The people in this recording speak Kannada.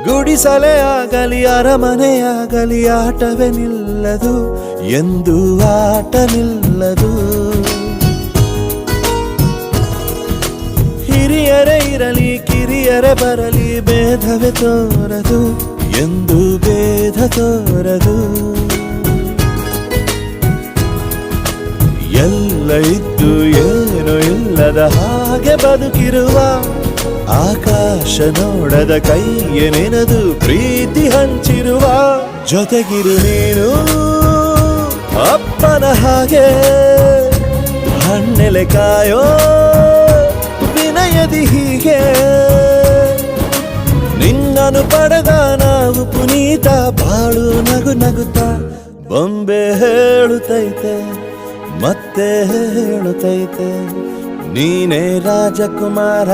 ಗುಡಿಸಲೇ ಆಗಲಿ ಅರಮನೆಯಾಗಲಿ ಆಟವೇ ನಿಲ್ಲದು ಎಂದು ಆಟ ನಿಲ್ಲದು. ಹಿರಿಯರೇ ಇರಲಿ ಕಿರಿಯರೇ ಬರಲಿ ಭೇದವೇ ತೋರದು ಎಂದು ಭೇದ ತೋರದು. ಎಲ್ಲ ಇದ್ದು ಏನು ಇಲ್ಲದ ಹಾಗೆ ಬದುಕಿರುವ ಆಕಾಶ ನೋಡದ ಕೈಯೇ ನೆನೆದು ಪ್ರೀತಿ ಹಂಚಿರುವ ಜೊತೆಗಿರು ನೀನು ಅಪ್ಪನ ಹಾಗೆ ಹಣ್ಣೆಲೆ ಕಾಯೋ ವಿನಯದಿ ಹೀಗೆ. ನಿನ್ನನು ಪಡೆದ ನಾವು ಪುನೀತ ಬಾಳು ನಗು ನಗುತ್ತಾ ಬೊಂಬೆ ಹೇಳುತ್ತೈತೆ ಮತ್ತೆ ಹೇಳುತ್ತೈತೆ ನೀನೇ ರಾಜಕುಮಾರ.